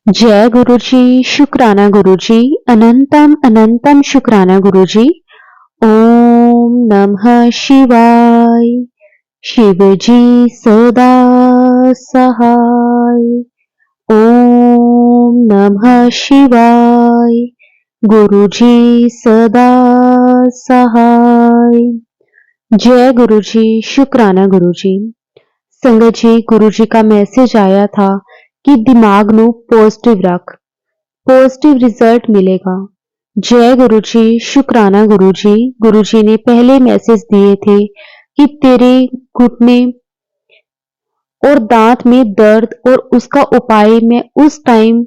जय गुरु जी, शुक्राना गुरु जी, अनंतम अनंतम शुक्राना गुरु जी। ओम नमः शिवाय। शिव जी सदा सहाय। ओम नमः शिवाय। गुरु जी सदा सहाय। जय गुरु जी, शुक्राना गुरु जी। संगत जी, गुरु जी का मैसेज आया था कि दिमाग ਨੂੰ पॉजिटिव रख, पॉजिटिव रिजल्ट मिलेगा। जय गुरु जी, शुक्राना गुरु जी। गुरु जी ने पहले मैसेज दिए थे कि तेरे घुटने और दांत में दर्द और उसका उपाय मैं उस टाइम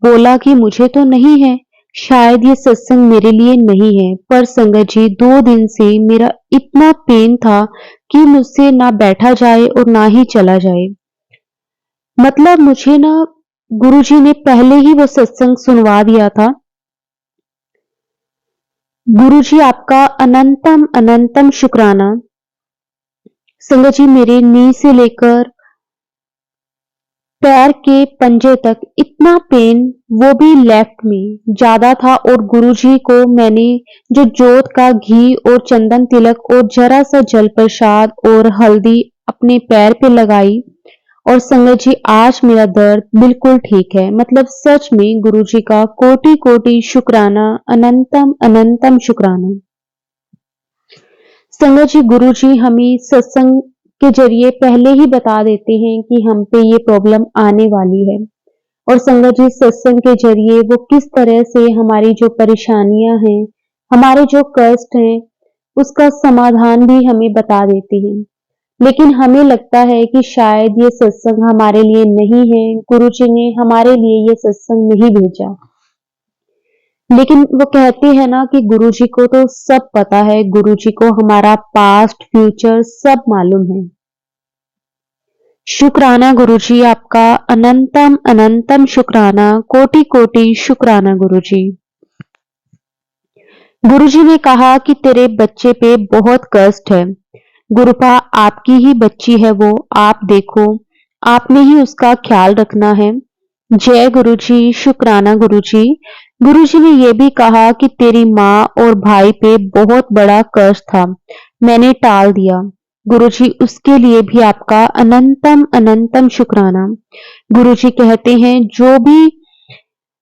बोला कि मुझे तो नहीं है, शायद ये सत्संग मेरे लिए नहीं है। पर संगत जी, 2 दिन से मेरा इतना पेन था कि मुझसे ना बैठा जाए और ना ही चला जाए। मतलब मुझे ना गुरु जी ने पहले ही वो सत्संग सुनवा दिया था। गुरु जी आपका अनंतम अनंतम शुक्राना। संगत जी, मेरे नी से लेकर पैर के पंजे तक इतना पेन, वो भी लेफ्ट में ज्यादा था। और गुरुजी को मैंने जो जोत का घी और चंदन तिलक और जरा सा जल प्रसाद और हल्दी अपने पैर पे लगाई। और संगत जी, आज मेरा दर्द बिल्कुल ठीक है। मतलब सच में गुरुजी का कोटि कोटि शुक्राना, अनंतम अनंतम शुक्राना। संगत जी, गुरुजी हमें सत्संग के जरिए पहले ही बता देते हैं कि हम पे ये प्रॉब्लम आने वाली है। और संगत जी, सत्संग के जरिए वो किस तरह से हमारी जो परेशानियां हैं, हमारे जो कष्ट हैं, उसका समाधान भी हमें बता देते हैं। लेकिन हमें लगता है कि शायद ये सत्संग हमारे लिए नहीं है, गुरुजी ने हमारे लिए ये सत्संग नहीं भेजा। लेकिन वो कहते हैं ना कि गुरुजी को तो सब पता है, गुरुजी को हमारा पास्ट फ्यूचर सब मालूम है। शुक्राना गुरुजी आपका, अनंतम अनंतम शुक्राना, कोटि कोटि शुक्राना गुरुजी। गुरुजी ने कहा कि तेरे बच्चे पे बहुत कष्ट है। गुरुपा, आपकी ही बच्ची है वो, आप देखो, आपने ही उसका ख्याल रखना है। जय गुरुजी, शुक्राना गुरुजी। गुरुजी ने यह भी कहा कि तेरी माँ और भाई पे बहुत बड़ा कष्ट था, मैंने टाल दिया। गुरुजी, उसके लिए भी आपका अनंतम अनंतम शुक्राना। गुरुजी कहते हैं जो भी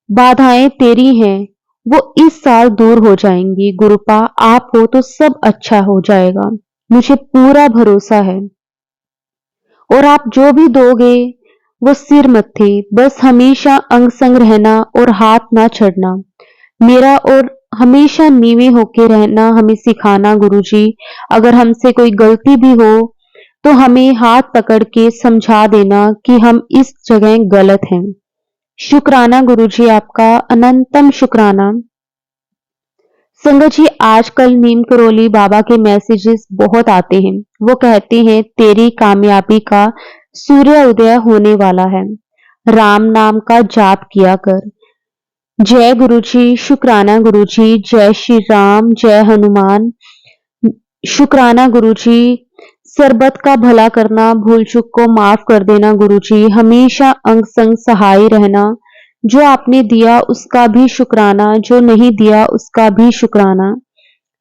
बाधाएं तेरी हैं वो इस साल दूर हो जाएंगी। गुरुपा, आप हो तो सब अच्छा हो जाएगा, मुझे पूरा भरोसा है। और आप जो भी दोगे वो सिर मत्थे, बस हमेशा अंग संग रहना और हाथ ना छड़ना मेरा, और हमेशा नीवे होके रहना हमें सिखाना गुरुजी। अगर हमसे कोई गलती भी हो तो हमें हाथ पकड़ के समझा देना कि हम इस जगह गलत हैं। शुक्राना गुरुजी आपका, अनंतम शुक्राना। संगत जी, आजकल नीम करोली बाबा के मैसेजेस बहुत आते हैं। वो कहते हैं तेरी कामयाबी का सूर्य उदय होने वाला है, राम नाम का जाप किया कर। जय गुरु जी, शुक्राना गुरु जी। जय श्री राम, जय हनुमान। शुक्राना गुरु जी। सरबत का भला करना, भूल चूक को माफ कर देना गुरु जी। हमेशा अंग संग सहाय रहना। जो आपने दिया उसका भी शुक्राना, जो नहीं दिया उसका भी शुक्राना।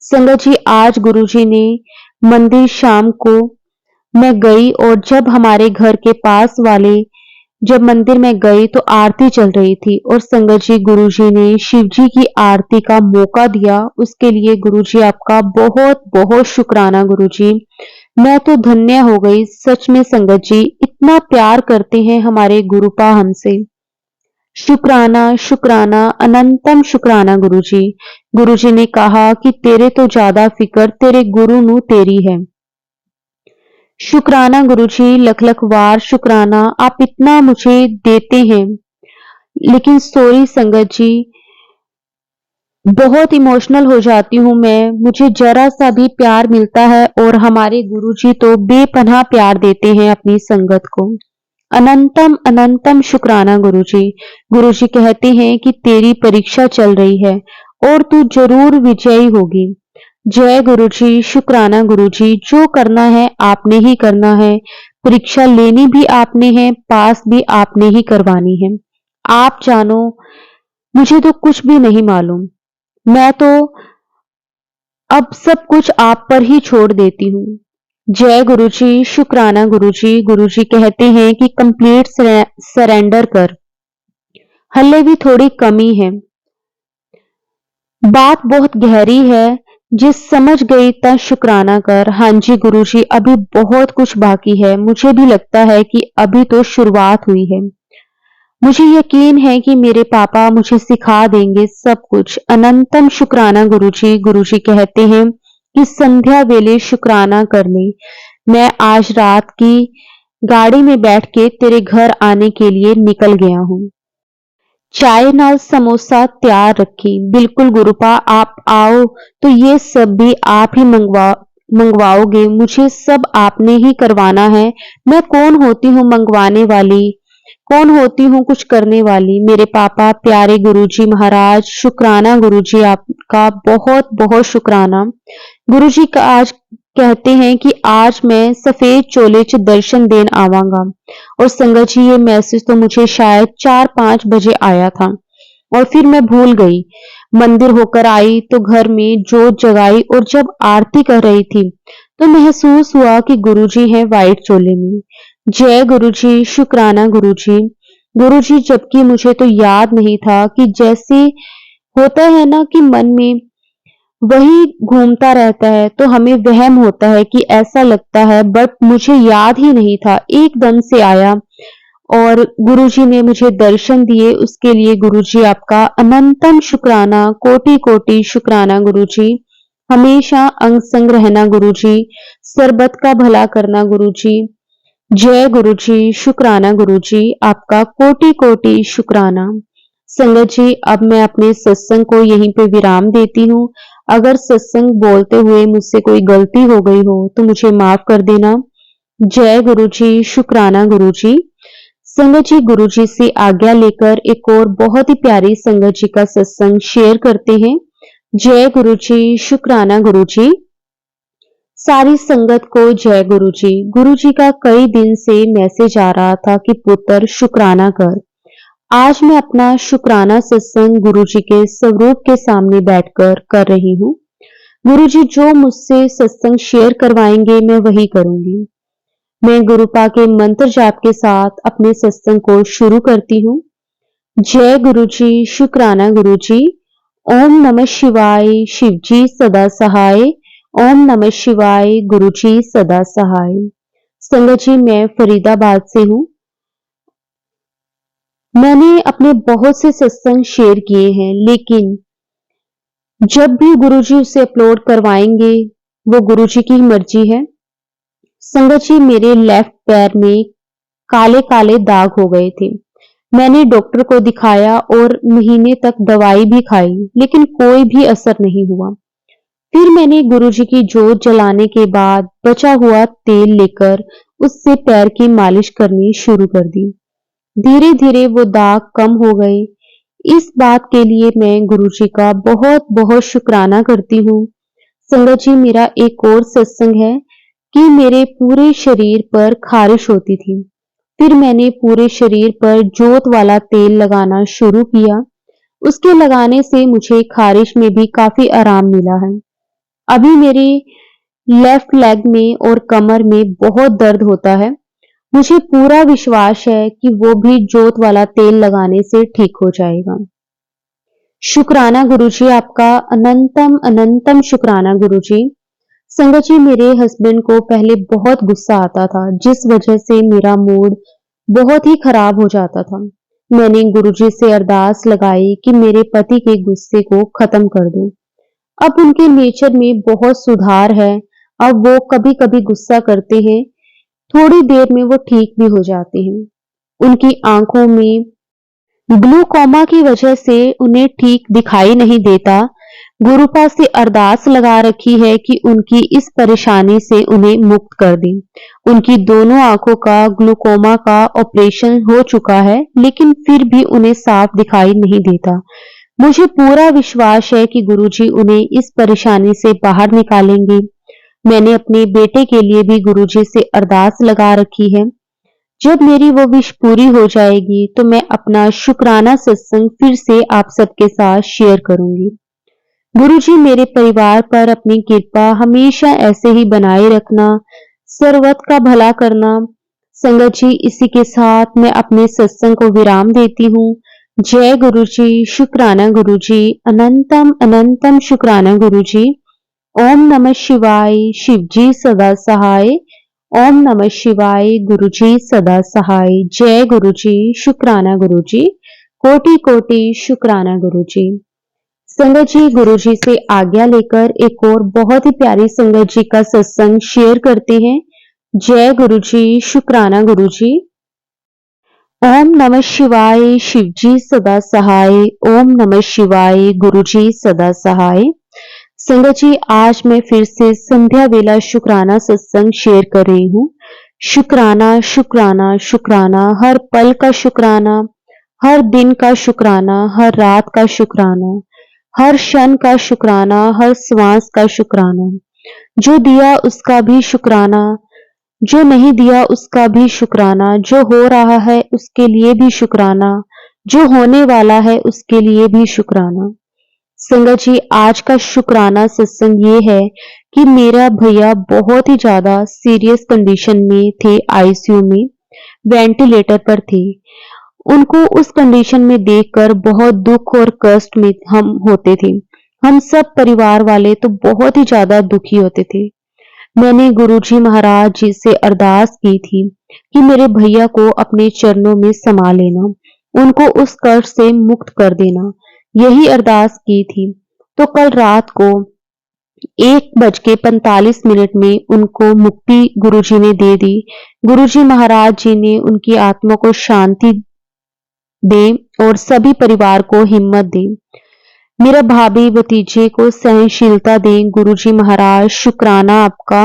संगत जी, आज गुरु जी ने मंदिर शाम को मैं गई, और जब हमारे घर के पास वाले जब मंदिर में गई तो आरती चल रही थी। और संगत जी, गुरु जी ने शिव जी की आरती का मौका दिया, उसके लिए गुरु जी आपका बहुत बहुत शुक्राना गुरु जी। मैं तो धन्य हो गई सच में। संगत जी, इतना प्यार करते हैं हमारे गुरुपा हमसे। शुक्राना शुक्राना, अनंतम शुक्राना गुरु जी। गुरु जी ने कहा कि तेरे तो ज्यादा फिक्र तेरे गुरु नु तेरी है। शुक्राना गुरु जी, लख लख वार शुक्राना, आप इतना मुझे देते हैं। लेकिन सॉरी संगत जी, बहुत इमोशनल हो जाती हूँ मैं, मुझे जरा सा भी प्यार मिलता है और हमारे गुरुजी तो बेपनाह प्यार देते हैं अपनी संगत को। अनंतम अनंतम शुक्राना गुरुजी। गुरुजी कहते हैं कि तेरी परीक्षा चल रही है और तू जरूर विजयी होगी। जय गुरुजी, शुक्राना गुरुजी। जो करना है आपने ही करना है, परीक्षा लेनी भी आपने है, पास भी आपने ही करवानी है। आप जानो, मुझे तो कुछ भी नहीं मालूम। मैं तो अब सब कुछ आप पर ही छोड़ देती हूँ। जय गुरुजी, शुक्राना गुरुजी। गुरुजी कहते हैं कि कंप्लीट सरेंडर कर। हल्ले भी थोड़ी कमी है। बात बहुत गहरी है। जिस समझ गई ता शुक्राना कर। हाँ जी गुरुजी, अभी बहुत कुछ बाकी है। मुझे भी लगता है कि अभी तो शुरुआत हुई है। मुझे यकीन है कि मेरे पापा मुझे सिखा देंगे सब कुछ। अनंतम शुक्राना गुरुजी। गुरुजी कहते हैं कि संध्या वेले शुक्राना कर ले। मैं आज रात की गाड़ी में बैठ के तेरे घर आने के लिए निकल गया हूँ। चाय नाल समोसा तैयार रखी। बिल्कुल गुरुपा, आप आओ तो ये सब भी आप ही मंगवाओगे। मुझे सब आपने ही करवाना है। मैं कौन होती हूँ मंगवाने वाली, कौन होती हूँ कुछ करने वाली। मेरे पापा प्यारे गुरुजी महाराज, शुक्राना गुरुजी, आपका बहुत बहुत शुक्राना। गुरुजी का आज कहते हैं कि आज मैं सफेद चोले च दर्शन देन आवांगा। और संगत जी, ये मैसेज तो मुझे शायद 4-5 बजे आया था और फिर मैं भूल गई। मंदिर होकर आई तो घर में जोत जगाई और जब आरती कर रही थी तो महसूस हुआ कि गुरुजी हैं वाइट चोले में। जय गुरुजी, शुक्राना गुरुजी। गुरुजी, जबकि मुझे तो याद नहीं था कि जैसे होता है ना कि मन में वही घूमता रहता है तो हमें वहम होता है कि ऐसा लगता है, बट मुझे याद ही नहीं था, एकदम से आया और गुरुजी ने मुझे दर्शन दिए। उसके लिए गुरुजी आपका अनंतम शुक्राना, कोटि कोटि शुक्राना गुरुजी। हमेशा अंग संग रहना गुरुजी, सरबत का भला करना गुरुजी। जय गुरुजी, शुक्राना गुरुजी, आपका कोटि कोटि शुक्राना। संगत जी, अब मैं अपने सत्संग को यहीं पे विराम देती हूँ। अगर सत्संग बोलते हुए मुझसे कोई गलती हो गई हो तो मुझे माफ कर देना। जय गुरुजी, शुक्राना गुरुजी। संगत जी, गुरुजी से आज्ञा लेकर एक और बहुत ही प्यारी संगत जी का सत्संग शेयर करते हैं। जय गुरुजी, शुक्राना गुरुजी। सारी संगत को जय गुरुजी। गुरुजी का कई दिन से मैसेज आ रहा था कि पुत्र शुक्राना कर। आज मैं अपना शुक्राना सत्संग गुरुजी के स्वरूप के सामने बैठकर कर रही हूँ। गुरुजी जो मुझसे सत्संग शेयर करवाएंगे मैं वही करूंगी। मैं गुरुपा के मंत्र जाप के साथ अपने सत्संग को शुरू करती हूँ। जय गुरुजी, शुक्राना गुरुजी। ओम नमः शिवाय, शिवजी सदा सहाय। ओम नमः शिवाय, गुरुजी सदा सहाय। संगत जी, मैं फरीदाबाद से हूँ। मैंने अपने बहुत से सत्संग शेयर किए हैं, लेकिन जब भी गुरुजी उसे अपलोड करवाएंगे वो गुरुजी की मर्जी है। संगत जी, मेरे लेफ्ट पैर में काले काले दाग हो गए थे। मैंने डॉक्टर को दिखाया और महीने तक दवाई भी खाई, लेकिन कोई भी असर नहीं हुआ। फिर मैंने गुरुजी की जोत जलाने के बाद बचा हुआ तेल लेकर उससे पैर की मालिश करनी शुरू कर दी। धीरे धीरे वो दाग कम हो गए। इस बात के लिए मैं गुरुजी का बहुत बहुत शुक्राना करती हूँ। संगत जी, मेरा एक और सत्संग है कि मेरे पूरे शरीर पर खारिश होती थी। फिर मैंने पूरे शरीर पर जोत वाला तेल लगाना शुरू किया। उसके लगाने से मुझे खारिश में भी काफी आराम मिला है। अभी मेरे लेफ्ट लेग में और कमर में बहुत दर्द होता है। मुझे पूरा विश्वास है कि वो भी जोत वाला तेल लगाने से ठीक हो जाएगा। शुक्राना गुरुजी, आपका अनंतम अनंतम शुक्राना गुरुजी। संगत जी, मेरे हस्बैंड को पहले बहुत गुस्सा आता था, जिस वजह से मेरा मूड बहुत ही खराब हो जाता था। मैंने गुरुजी से अरदास लगाई कि मेरे पति के गुस्से को खत्म कर दो। अब उनके नेचर में बहुत सुधार है। अब वो कभी कभी गुस्सा करते हैं, थोड़ी देर में वो ठीक भी हो जाते हैं। उनकी आंखों में ग्लूकोमा की वजह से उन्हें ठीक दिखाई नहीं देता। गुरुपा से अरदास लगा रखी है कि उनकी इस परेशानी से उन्हें मुक्त कर दें। उनकी दोनों आंखों का ग्लूकोमा का ऑपरेशन हो चुका है, लेकिन फिर भी उन्हें साफ दिखाई नहीं देता। मुझे पूरा विश्वास है कि गुरुजी उन्हें इस परेशानी से बाहर निकालेंगे। मैंने अपने बेटे के लिए भी गुरुजी से अरदास लगा रखी है। जब मेरी वो विश पूरी हो जाएगी तो मैं अपना शुक्राना सत्संग फिर से आप सबके साथ शेयर करूंगी। गुरुजी मेरे परिवार पर अपनी कृपा हमेशा ऐसे ही बनाए रखना, सर्वत का भला करना। संगत जी, इसी के साथ मैं अपने सत्संग को विराम देती हूँ। जय गुरु जी, शुक्राना गुरु जी, अनंतम अनंतम शुक्राना गुरु जी। ओम नमः शिवाय, शिव जी सदा सहाय। ओम नमः शिवाय, गुरु जी सदा सहाय। जय गुरु जी, शुक्राना गुरु जी, कोटि कोटि शुक्राना गुरु जी। संगत जी, गुरु जी से आज्ञा लेकर एक और बहुत ही प्यारी संगत जी का सत्संग शेयर करते हैं। जय गुरु जी, शुक्राना गुरु जी। ओम नमः शिवाय, शिव जी सदा सहाय। ओम नमः शिवाय, गुरु जी सदा सहाय। संगत जी, आज मैं फिर से संध्या वेला शुक्राना सत्संग शेयर कर रही हूँ। शुक्राना शुक्राना शुक्राना, हर पल का शुक्राना, हर दिन का शुक्राना, हर रात का शुक्राना, हर क्षण का शुक्राना, हर श्वास का शुक्राना। जो दिया उसका भी शुक्राना, जो नहीं दिया उसका भी शुक्राना, जो हो रहा है उसके लिए भी शुक्राना, जो होने वाला है उसके लिए भी शुक्राना। संगत जी, आज का शुक्राना सत्संग ये है कि मेरा भैया बहुत ही ज्यादा सीरियस कंडीशन में थे, आईसीयू में वेंटिलेटर पर थे। उनको उस कंडीशन में देखकर बहुत दुख और कष्ट में हम होते थे। हम सब परिवार वाले तो बहुत ही ज्यादा दुखी होते थे। मैंने गुरुजी महाराज जी से अरदास की थी कि मेरे भैया को अपने चरणों में समा लेना, उनको उस कष्ट से मुक्त कर देना, यही अरदास की थी। तो कल रात को 1:45 में उनको मुक्ति गुरुजी ने दे दी। गुरुजी महाराज जी ने उनकी आत्मा को शांति दे और सभी परिवार को हिम्मत दे। मेरा भाभी भतीजे को सहनशीलता दें। गुरुजी महाराज, शुक्राना आपका।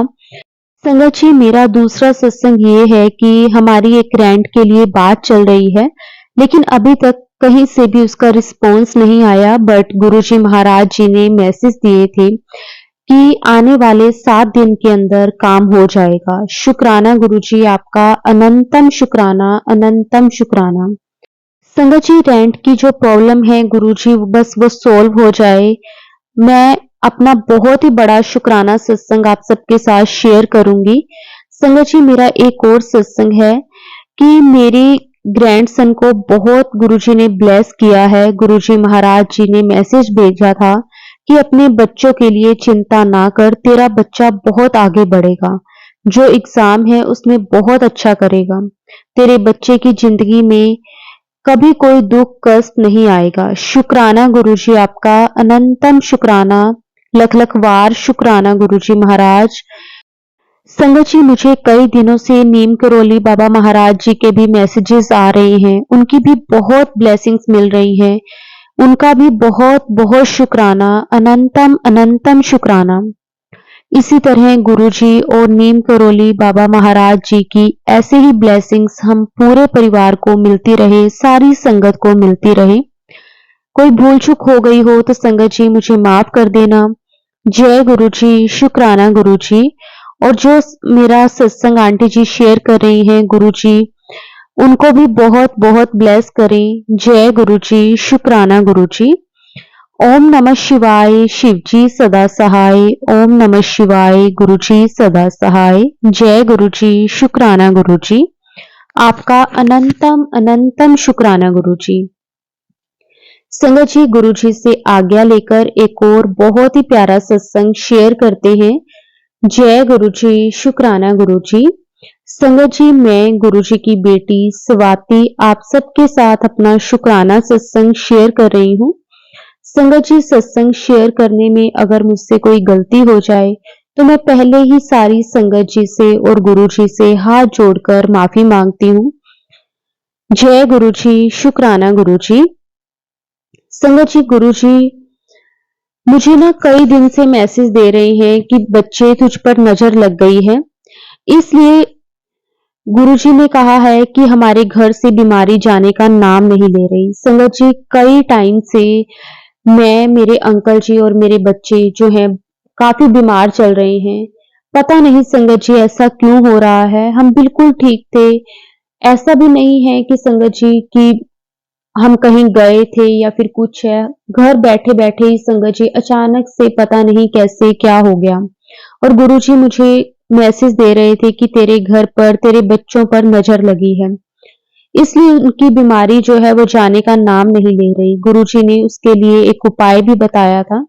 संगत जी, मेरा दूसरा सत्संग ये है कि हमारी एक रेंट के लिए बात चल रही है, लेकिन अभी तक कहीं से भी उसका रिस्पॉन्स नहीं आया। बट गुरुजी महाराज जी ने मैसेज दिए थे कि आने वाले 7 दिन के अंदर काम हो जाएगा। शुक्राना गुरुजी आपका, अनंतम शुक्राना, अनंतम शुक्राना। संगत जी, रेंट की जो प्रॉब्लम है गुरुजी, बस वो सॉल्व हो जाए। मैं अपना बहुत ही बड़ा शुक्राना सत्संग आप सबके साथ शेयर करूंगी। संगत जी, मेरा एक और सत्संग है कि मेरी ग्रैंडसन को बहुत गुरुजी ने ब्लेस किया है। गुरुजी महाराज जी ने मैसेज भेजा था कि अपने बच्चों के लिए चिंता ना कर, तेरा बच्चा बहुत आगे बढ़ेगा, जो एग्जाम है उसमें बहुत अच्छा करेगा, तेरे बच्चे की जिंदगी में कभी कोई दुख कष्ट नहीं आएगा। शुक्राना गुरुजी आपका, अनंतम शुक्राना, लख लख वार शुक्राना गुरुजी महाराज। संगत जी, मुझे कई दिनों से नीम करोली बाबा महाराज जी के भी मैसेजेस आ रहे हैं, उनकी भी बहुत ब्लेसिंग्स मिल रही है, उनका भी बहुत बहुत शुक्राना, अनंतम अनंतम शुक्राना। इसी तरह गुरुजी और नीम करोली बाबा महाराज जी की ऐसे ही ब्लेसिंग्स हम पूरे परिवार को मिलती रहे, सारी संगत को मिलती रहे। कोई भूल चूक हो गई हो तो संगत जी मुझे माफ कर देना। जय गुरुजी, शुक्राना गुरुजी। और जो मेरा सत्संग आंटी जी शेयर कर रही हैं गुरुजी, उनको भी बहुत बहुत ब्लेस करें। जय गुरुजी, शुक्राना गुरुजी। ओम नमः शिवाय, शिव जी सदा सहाय। ओम नमः शिवाय, गुरु जी सदा सहाय। जय गुरु जी, शुक्राना गुरु जी आपका, अनंतम अनंतम शुक्राना गुरु जी। संगत जी, गुरु जी से आज्ञा लेकर एक और बहुत ही प्यारा सत्संग शेयर करते हैं। जय गुरु जी, शुक्राना गुरु जी। संगत जी, मैं गुरु जी की बेटी स्वाति आप सबके साथ अपना शुक्राना सत्संग शेयर कर रही हूँ। संगत जी, सत्संग शेयर करने में अगर मुझसे कोई गलती हो जाए तो मैं पहले ही सारी संगत जी से और गुरु जी से हाथ जोड़कर माफी मांगती हूँ। जय गुरु जी, शुक्राना गुरु जी। संगत जी, गुरु जी मुझे ना कई दिन से मैसेज दे रहे हैं कि बच्चे तुझ पर नजर लग गई है, इसलिए गुरुजी ने कहा है कि हमारे घर से बीमारी जाने का नाम नहीं ले रही। संगत जी, कई टाइम से मैं, मेरे अंकल जी और मेरे बच्चे जो हैं काफी बीमार चल रहे हैं। पता नहीं संगत जी ऐसा क्यों हो रहा है। हम बिल्कुल ठीक थे, ऐसा भी नहीं है कि संगत जी कि हम कहीं गए थे या फिर कुछ है, घर बैठे-बैठे ही संगत जी अचानक से पता नहीं कैसे क्या हो गया और गुरुजी मुझे मैसेज दे रहे थे कि तेरे घर पर, तेरे बच्चों पर नज़र लगी है। इसलिए उनकी बीमारी जो है वो जाने का नाम नहीं ले रही। गुरुजी ने उसके लिए एक उपाय भी बताया था।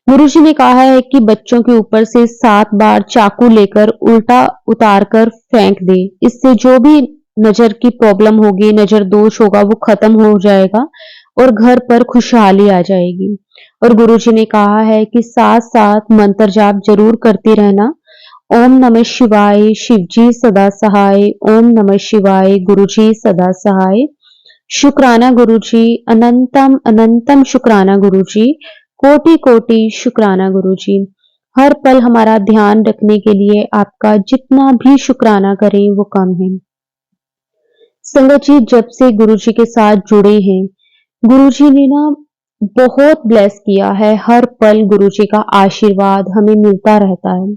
गुरुजी ने कहा है कि बच्चों के ऊपर से 7 बार चाकू लेकर उल्टा उतार कर फेंक दे। इससे जो भी नज़र की प्रॉब्लम होगी, नज़र दोष होगा वो खत्म हो जाएगा और घर पर खुशहाली आ जाएगी। और गुरुजी ने कहा है कि साथ-साथ मंत्र जाप ज़रूर करते रहना। ओम नमः शिवाय, शिवजी सदा सहाय, ओम नमः शिवाय, गुरुजी सदा सहाय। शुक्राना गुरुजी, अनंतम अनंतम शुक्राना गुरुजी, कोटि कोटि शुक्राना गुरुजी। हर पल हमारा ध्यान रखने के लिए आपका जितना भी शुक्राना करें वो कम है। संगत जी जब से गुरुजी के साथ जुड़े हैं, गुरुजी ने ना बहुत ब्लेस किया है। हर पल गुरुजी का आशीर्वाद हमें मिलता रहता है।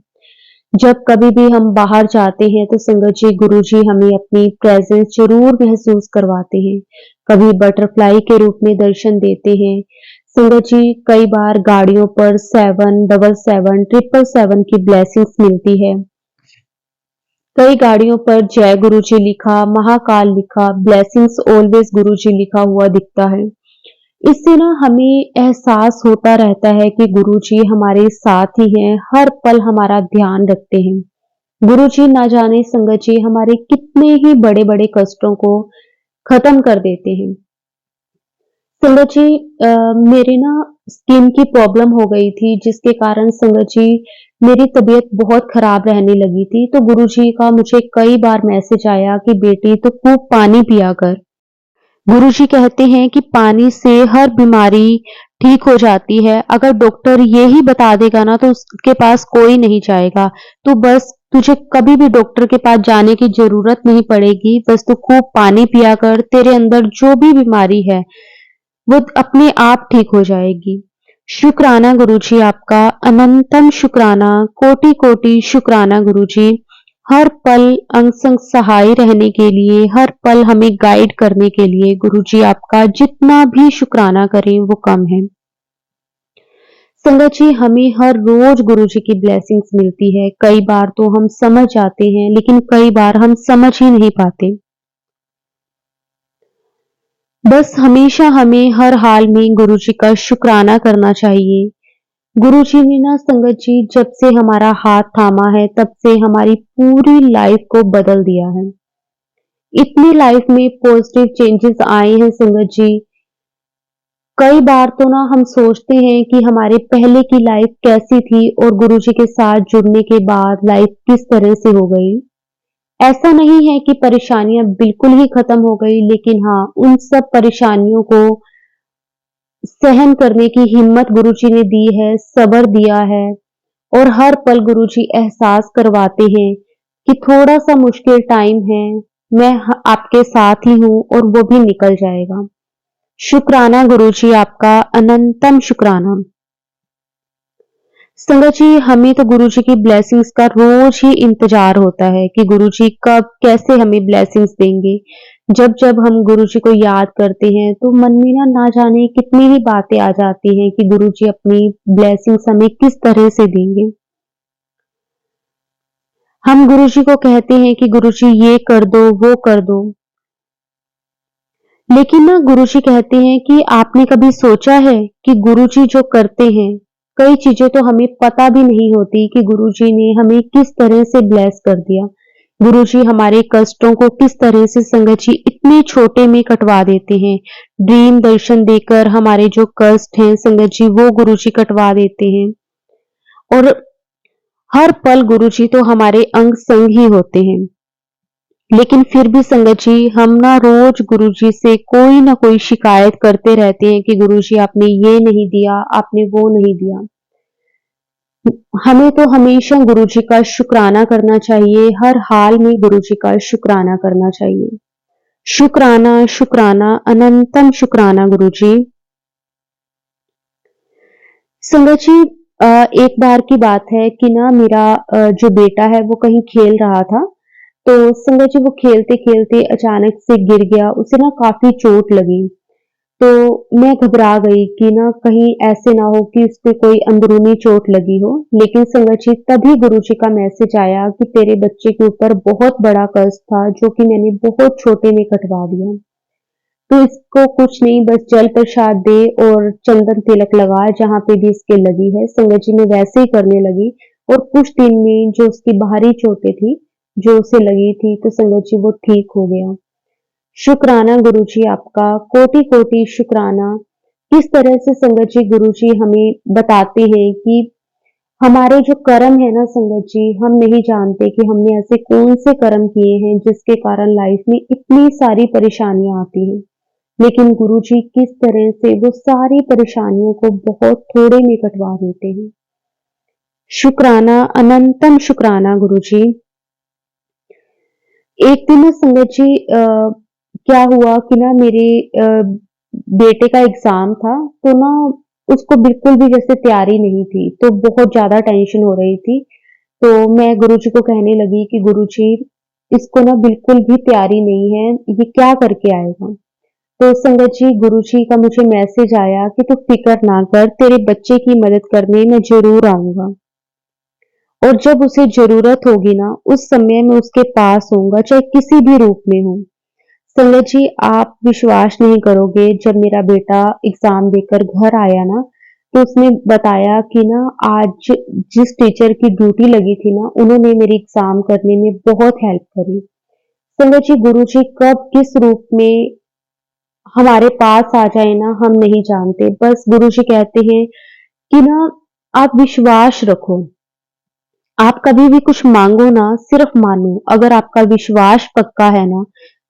जब कभी भी हम बाहर जाते हैं तो संगत जी गुरुजी हमें अपनी प्रेजेंस जरूर महसूस करवाते हैं। कभी बटरफ्लाई के रूप में दर्शन देते हैं। संगत जी कई बार गाड़ियों पर 777 777 की ब्लेसिंग्स मिलती है। कई गाड़ियों पर जय गुरुजी लिखा, महाकाल लिखा, ब्लेसिंग्स ऑलवेज गुरुजी लिखा हुआ दिखता है। इससे ना हमें एहसास होता रहता है कि गुरुजी हमारे साथ ही हैं, हर पल हमारा ध्यान रखते हैं। गुरुजी ना जाने संगत जी हमारे कितने ही बड़े-बड़े कष्टों को खत्म कर देते हैं। संगत जी मेरे ना स्किन की प्रॉब्लम हो गई थी जिसके कारण संगत जी मेरी तबीयत बहुत खराब रहने लगी थी। तो गुरुजी का मुझे कई बार मैसेज आया कि बेटी तो खूब पानी पिया कर। गुरुजी कहते हैं कि पानी से हर बीमारी ठीक हो जाती है। अगर डॉक्टर ये ही बता देगा ना तो उसके पास कोई नहीं जाएगा। तो बस तुझे कभी भी डॉक्टर के पास जाने की ज़रूरत नहीं पड़ेगी। बस तू खूब पानी पिया कर, तेरे अंदर जो भी बीमारी है वो अपने आप ठीक हो जाएगी। शुक्राना गुरुजी आपका, अनंतम शुक्राना, कोटि-कोटि शुक्राना गुरुजी। हर पल अंग संग सहाय रहने के लिए, हर पल हमें गाइड करने के लिए गुरुजी आपका जितना भी शुक्राना करें वो कम है। संगत जी हमें हर रोज गुरुजी की ब्लेसिंग्स मिलती है। कई बार तो हम समझ जाते हैं लेकिन कई बार हम समझ ही नहीं पाते। बस हमेशा हमें हर हाल में गुरुजी का शुक्राना करना चाहिए। गुरुजी ने ना संगत जी जब से हमारा हाथ थामा है तब से हमारी पूरी लाइफ को बदल दिया है। इतनी लाइफ में पॉजिटिव चेंजेस आए हैं संगत जी। कई बार तो ना हम सोचते हैं कि हमारे पहले की लाइफ कैसी थी और गुरुजी के साथ जुड़ने के बाद लाइफ किस तरह से हो गई। ऐसा नहीं है कि परेशानियां बिल्कुल ही खत्म हो गई, लेकिन हाँ उन सब परेशानियों को सहन करने की हिम्मत गुरुजी ने दी है, सब्र दिया है और हर पल गुरुजी एहसास करवाते हैं कि थोड़ा-सा मुश्किल टाइम है, मैं आपके साथ ही हूँ और वो भी निकल जाएगा। शुक्राना गुरुजी आपका, अनंतम शुक्राना। संगत जी हमें तो गुरुजी की ब्लेसिंग्स का रोज ही इंतजार होता है कि गुरुजी कब कैसे हमें ब्लेसिंग्स देंगे। जब जब हम गुरुजी को याद करते हैं तो मन में ना जाने कितनी ही बातें आ जाती हैं कि गुरुजी अपनी ब्लेसिंग्स हमें किस तरह से देंगे। हम गुरुजी को कहते हैं कि गुरुजी ये कर दो, वो कर दो। लेकिन ना गुरुजी कहते हैं कि आपने कभी सोचा है कि गुरुजी जो करते हैं, कई चीजें तो हमें पता भी नहीं होती कि गुरुजी ने हमें किस तरह से ब्लेस कर दिया। गुरुजी हमारे कष्टों को किस तरह से संगत जी इतने छोटे में कटवा देते हैं। ड्रीम दर्शन देकर हमारे जो कष्ट हैं संगत जी वो गुरुजी कटवा देते हैं। और हर पल गुरुजी तो हमारे अंग संग ही होते हैं। लेकिन फिर भी संगत जी हम ना रोज गुरुजी से कोई ना कोई शिकायत करते रहते हैं कि गुरुजी आपने ये नहीं दिया, आपने वो नहीं दिया। हमें तो हमेशा गुरुजी का शुक्राना करना चाहिए, हर हाल में गुरुजी का शुक्राना करना चाहिए। शुक्राना, शुक्राना, अनंतम शुक्राना गुरुजी। संगत जी एक बार की बात है कि ना मेरा जो बेटा है वो कहीं खेल रहा था। तो संगत जी वो खेलते-खेलते अचानक से गिर गया, उसे ना काफ़ी चोट लगी। तो मैं घबरा गई कि ना कहीं ऐसे ना हो कि उसको कोई अंदरूनी चोट लगी हो। लेकिन संगत जी तभी गुरुजी का मैसेज आया कि तेरे बच्चे के ऊपर बहुत बड़ा कर्ज था जो कि मैंने बहुत छोटे में कटवा दिया। तो इसको कुछ नहीं, बस जल प्रसाद दे और चंदन तिलक लगा जहाँ पे भी इसके लगी है। संगत जी मैं वैसे ही करने लगी और कुछ दिन में जो उसकी बाहरी चोटें थी, जो उसे लगी थी, तो संगत जी वो ठीक हो गया। शुक्राना गुरुजी आपका, कोटि-कोटि शुक्राना। किस तरह से संगत जी गुरुजी हमें बताते हैं कि हमारे जो कर्म है ना संगत जी, हम नहीं जानते कि हमने ऐसे कौन से कर्म किए हैं जिसके कारण लाइफ में इतनी सारी परेशानियां आती हैं। लेकिन गुरुजी किस तरह से वो सारी परेशानियों को बहुत थोड़े में कटवा देते हैं। शुक्राना, अनंतम शुक्राना गुरुजी। एक दिन ना संगत जी क्या हुआ कि ना मेरे बेटे का एग्जाम था, तो ना उसको बिल्कुल भी जैसे तैयारी नहीं थी, तो बहुत ज्यादा टेंशन हो रही थी। तो मैं गुरुजी को कहने लगी कि गुरुजी इसको ना बिल्कुल भी तैयारी नहीं है, ये क्या करके आएगा। तो संगत जी गुरुजी का मुझे मैसेज आया कि तू फिक्र ना कर, तेरे बच्चे की मदद करने मैं जरूर आऊंगा और जब उसे जरूरत होगी ना उस समय मैं उसके पास होऊंगा, चाहे किसी भी रूप में हो। संगत जी आप विश्वास नहीं करोगे, जब मेरा बेटा एग्जाम देकर घर आया ना, तो उसने बताया कि ना आज जिस टीचर की ड्यूटी लगी थी ना, उन्होंने मेरी एग्जाम करने में बहुत हेल्प करी। संगत जी गुरुजी कब किस रूप में हमारे पास आ जाए ना हम नहीं जानते, बस गुरुजी कहते हैं कि ना आप विश्वास रखो, आप कभी भी कुछ मांगो ना, सिर्फ मानो। अगर आपका विश्वास पक्का है ना,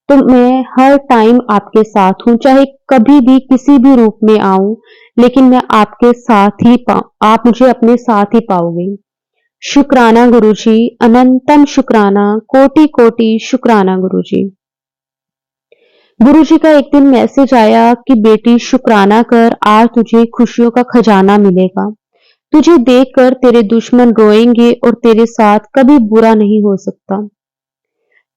तो मैं हर टाइम आपके साथ हूँ, चाहे कभी भी किसी भी रूप में आऊं, लेकिन मैं आपके साथ ही आप मुझे अपने साथ ही पाओगे। शुक्राना गुरुजी, अनंतम शुक्राना, कोटि कोटि शुक्राना गुरुजी। गुरुजी का एक दिन मैसेज आया कि बेटी शुक्राना कर, आज तुझे खुशियों का खजाना मिलेगा। तुझे देखकर तेरे दुश्मन रोएंगे और तेरे साथ कभी बुरा नहीं हो सकता।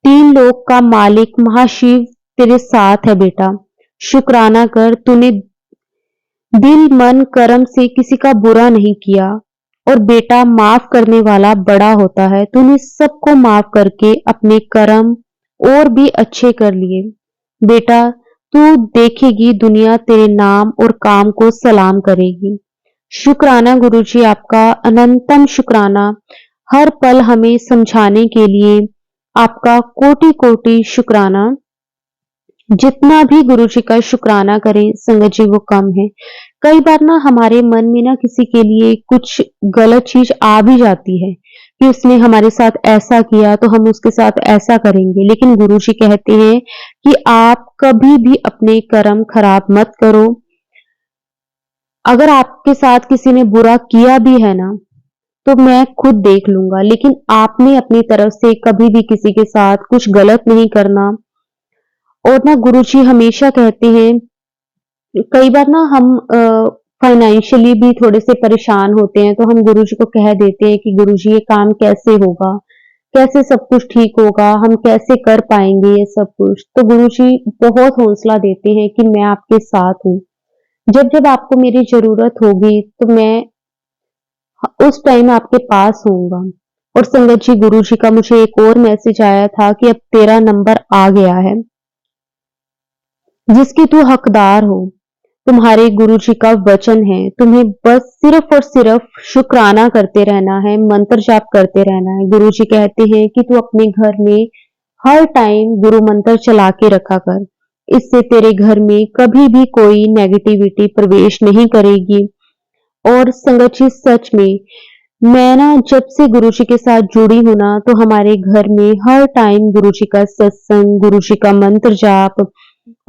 तीन लोक का मालिक महाशिव तेरे साथ है बेटा। शुक्राना कर, तूने दिल मन कर्म से किसी का बुरा नहीं किया और बेटा माफ करने वाला बड़ा होता है। तूने सबको माफ करके अपने कर्म और भी अच्छे कर लिए। बेटा तू देखेगी दुनिया तेरे नाम और काम को सलाम करेगी। शुक्राना गुरुजी आपका, अनंतम शुक्राना। हर पल हमें समझाने के लिए आपका कोटि कोटि शुक्राना। जितना भी गुरुजी का शुक्राना करें संगत जी वो कम है। कई बार ना हमारे मन में ना किसी के लिए कुछ गलत चीज आ भी जाती है कि उसने हमारे साथ ऐसा किया तो हम उसके साथ ऐसा करेंगे, लेकिन गुरुजी कहते हैं कि आप कभी भी अपने कर्म खराब मत करो। अगर आपके साथ किसी ने बुरा किया भी है ना, तो मैं खुद देख लूंगा, लेकिन आपने अपनी तरफ से कभी भी किसी के साथ कुछ गलत नहीं करना। और ना गुरुजी हमेशा कहते हैं, कई बार ना हम फाइनेंशियली भी थोड़े से परेशान होते हैं, तो हम गुरुजी को कह देते हैं कि गुरुजी ये काम कैसे होगा, कैसे सब कुछ ठीक होगा, हम कैसे कर पाएंगे ये सब कुछ। तो गुरुजी बहुत हौसला देते हैं कि मैं आपके साथ हूँ, जब जब आपको मेरी जरूरत होगी तो मैं उस टाइम आपके पास होऊंगा। और संगत जी गुरुजी का मुझे एक और मैसेज आया था कि अब तेरा नंबर आ गया है जिसकी तू हकदार हो। तुम्हारे गुरुजी का वचन है, तुम्हें बस सिर्फ और सिर्फ शुक्राना करते रहना है, मंत्र जाप करते रहना है। गुरुजी कहते हैं कि तू अपने घर में हर टाइम गुरु मंत्र चला के रखा कर, इससे तेरे घर में कभी भी कोई नेगेटिविटी प्रवेश नहीं करेगी। और संगत जी सच में मैं ना जब से गुरुजी के साथ जुड़ी हूं ना, तो हमारे घर में हर टाइम गुरुजी का सत्संग, गुरुजी का मंत्र जाप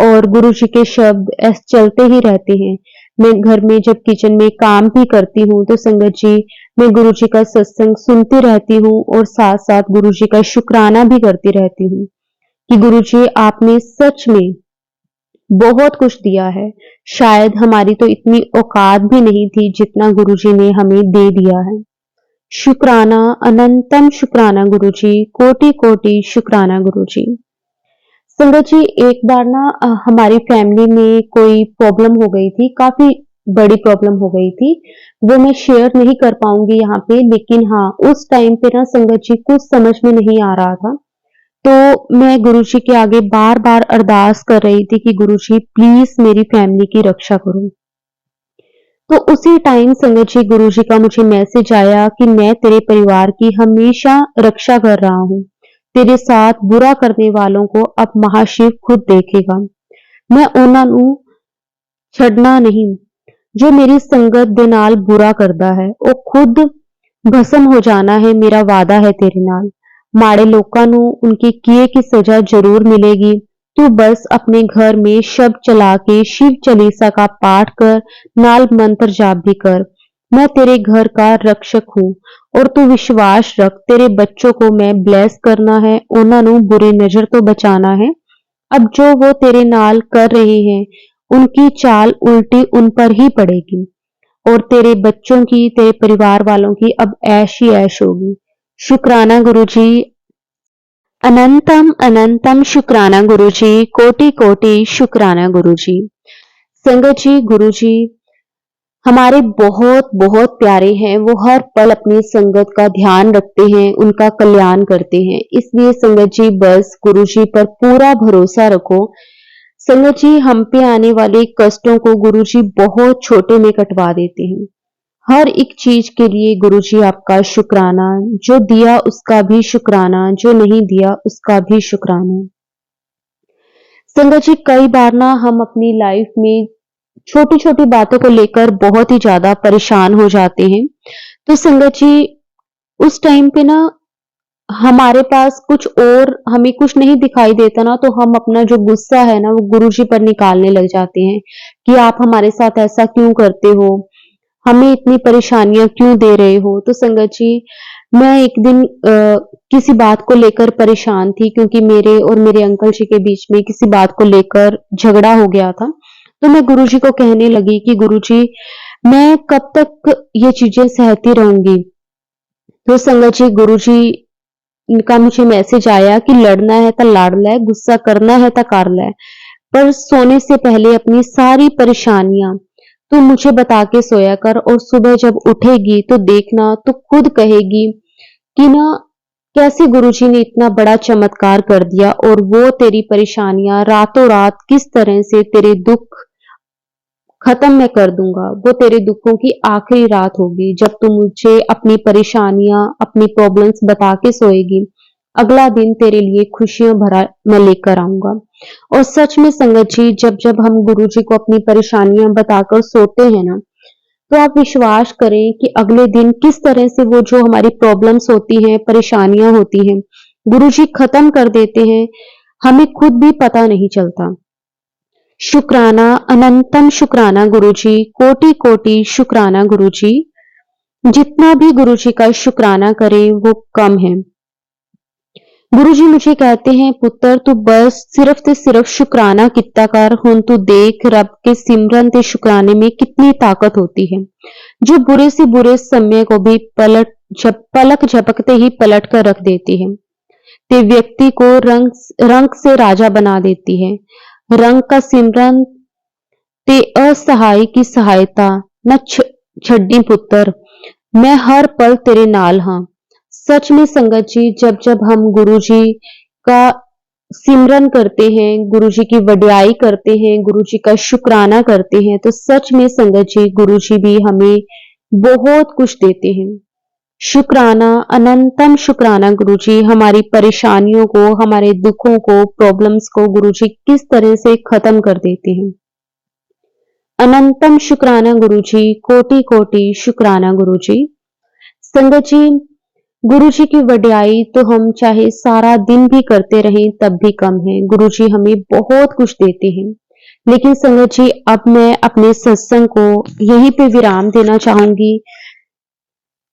और गुरुजी के शब्द ऐसे चलते ही रहते हैं। मैं घर में जब किचन में काम भी करती हूँ तो संगत जी मैं गुरुजी का सत्संग सुनती रहती हूँ और साथ साथ गुरुजी का शुक्राना भी करती रहती हूँ कि गुरुजी आपने सच में बहुत कुछ दिया है। शायद हमारी तो इतनी औकात भी नहीं थी जितना गुरुजी ने हमें दे दिया है। शुक्राना, अनंतम शुक्राना गुरुजी, कोटि कोटि शुक्राना गुरुजी। संगत जी, एक बार ना हमारी फैमिली में कोई प्रॉब्लम हो गई थी, काफी बड़ी प्रॉब्लम हो गई थी। वो मैं शेयर नहीं कर पाऊंगी यहाँ पे, लेकिन हाँ, उस टाइम पे ना संगत जी कुछ समझ में नहीं आ रहा था। तो मैं गुरुजी के आगे बार बार अरदास कर रही थी कि गुरुजी प्लीज मेरी फैमिली की रक्षा करो। तो उसी टाइम संगत जी गुरुजी का मुझे मैसेज आया कि मैं तेरे परिवार की हमेशा रक्षा कर रहा हूँ। तेरे साथ बुरा करने वालों को अब महाशिव खुद देखेगा। मैं ਉਹਨਾਂ ਨੂੰ ਛੱਡਣਾ नहीं। जो मेरी संगत दे नाल बुरा करदा है वो खुद भस्म हो जाना है। मेरा वादा है तेरे नाल। माड़े लोकां नू उनके किए की सजा जरूर मिलेगी। तू बस अपने घर में शब्द चला के शिव चालीसा का पाठ कर, नाल मंत्र जाप भी कर। मैं तेरे घर का रक्षक हूँ और तू विश्वास रख, तेरे बच्चों को मैं ब्लेस करना है, उन्हां नू बुरी नजर तो बचाना है। अब जो वो तेरे नाल कर रहे हैं, उनकी चाल उल्टी उन पर ही पड़ेगी और तेरे बच्चों की, तेरे परिवार वालों की अब ऐश ही ऐश होगी। शुक्राना गुरुजी, अनंतम अनंतम शुक्राना गुरुजी, कोटि कोटि शुक्राना गुरुजी। संगत जी, गुरुजी हमारे बहुत बहुत प्यारे हैं। वो हर पल अपनी संगत का ध्यान रखते हैं, उनका कल्याण करते हैं। इसलिए संगत जी बस गुरु जी पर पूरा भरोसा रखो। संगत जी, हम पे आने वाले कष्टों को गुरु जी बहुत छोटे में कटवा देते हैं। हर एक चीज के लिए गुरु जी आपका शुक्राना। जो दिया उसका भी शुक्राना, जो नहीं दिया उसका भी शुक्राना। संगत जी, कई बार ना हम अपनी लाइफ में छोटी छोटी बातों को लेकर बहुत ही ज्यादा परेशान हो जाते हैं। तो संगत जी, उस टाइम पे ना हमारे पास कुछ और हमें कुछ नहीं दिखाई देता ना, तो हम अपना जो गुस्सा है ना वो गुरुजी पर निकालने लग जाते हैं कि आप हमारे साथ ऐसा क्यों करते हो, हमें इतनी परेशानियां क्यों दे रहे हो। तो संगत जी, मैं एक दिन किसी बात को लेकर परेशान थी, क्योंकि मेरे और मेरे अंकल जी के बीच में किसी बात को लेकर झगड़ा हो गया था। तो मैं गुरुजी को कहने लगी कि गुरुजी, मैं कब तक ये चीजें सहती रहूंगी। तो संगत जी, गुरुजी का मुझे मैसेज आया कि लड़ना है तो लड़ ले, गुस्सा करना है तो कर ले, पर सोने से पहले अपनी सारी परेशानियां तू मुझे बता के सोया कर, और सुबह जब उठेगी तो देखना, तो खुद कहेगी कि ना कैसे गुरुजी ने इतना बड़ा चमत्कार कर दिया, और वो तेरी परेशानियां रातों रात किस तरह से तेरे दुख खत्म मैं कर दूंगा। वो तेरे दुखों की आखिरी रात होगी जब तू मुझे अपनी परेशानियां, अपनी प्रॉब्लम्स बता के सोएगी। अगला दिन तेरे लिए खुशियां भरा मैं लेकर आऊंगा। और सच में संगत जी, जब जब हम गुरु जी को अपनी परेशानियां बताकर सोते हैं ना, तो आप विश्वास करें कि अगले दिन किस तरह से वो जो हमारी प्रॉब्लम्स होती हैं, परेशानियां होती हैं, गुरु जी खत्म कर देते हैं। हमें खुद भी पता नहीं चलता। शुक्राना, अनंतम शुक्राना गुरुजी, कोटि कोटि शुक्राना गुरुजी। जितना भी गुरुजी का शुक्राना करें वो कम है। गुरुजी मुझे कहते हैं, पुत्र तू बस सिर्फ ते सिर्फ शुक्राना कित्ता कर। हुन तू देख रब के सिमरन ते शुक्राने में कितनी ताकत होती है, जो बुरे से बुरे समय को भी पलक झपकते ही पलट कर रख देती है। ते व्यक्ति को रंग रंग से राजा बना देती है। रंग का सिमरन ते असहाय की सहायता न छड्डी पुत्र, मैं हर पल तेरे नाल हां। सच में संगत जी, जब जब हम गुरु जी का सिमरन करते हैं, गुरु जी की वड्याई करते हैं, गुरु जी का शुक्राना करते हैं, तो सच में संगत जी गुरु जी भी हमें बहुत कुछ देते हैं। शुक्राना, अनंतम शुक्राना गुरु जी। हमारी परेशानियों को, हमारे दुखों को, प्रॉब्लम्स को गुरु जी किस तरह से खत्म कर देते हैं। अनंतम शुक्राना गुरु जी, कोटि कोटि शुक्राना गुरु जी। संगत जी, गुरु जी की वड्याई तो हम चाहे सारा दिन भी करते रहें तब भी कम है। गुरु जी हमें बहुत कुछ देते हैं। लेकिन संगत जी, अब मैं अपने सत्संग को यहीं पे विराम देना चाहूंगी।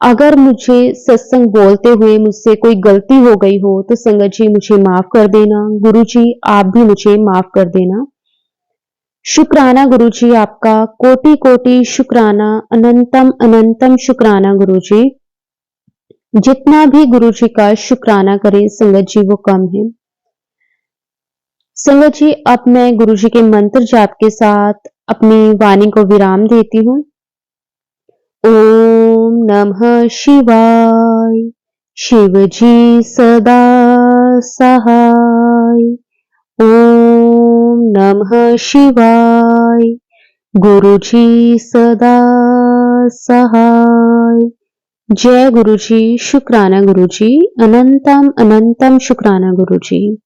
अगर मुझे सत्संग बोलते हुए मुझसे कोई गलती हो गई हो तो संगत जी मुझे माफ कर देना। गुरु जी आप भी मुझे माफ कर देना। शुक्राना गुरु जी आपका, कोटि कोटि शुक्राना, अनंतम अनंतम शुक्राना गुरु जी। जितना भी गुरु जी का शुक्राना करें संगत जी वो कम है। संगत जी अब मैं गुरु जी के मंत्र जाप के साथ अपनी वाणी को विराम देती हूँ। ओम नमः शिवाय। शिव जी सदा सहाय। ओम नमः शिवाय। गुरु जी सदा सहाय। जय गुरु जी, शुक्राना गुरु जी, अनंतम अनंतम शुक्राना गुरु जी।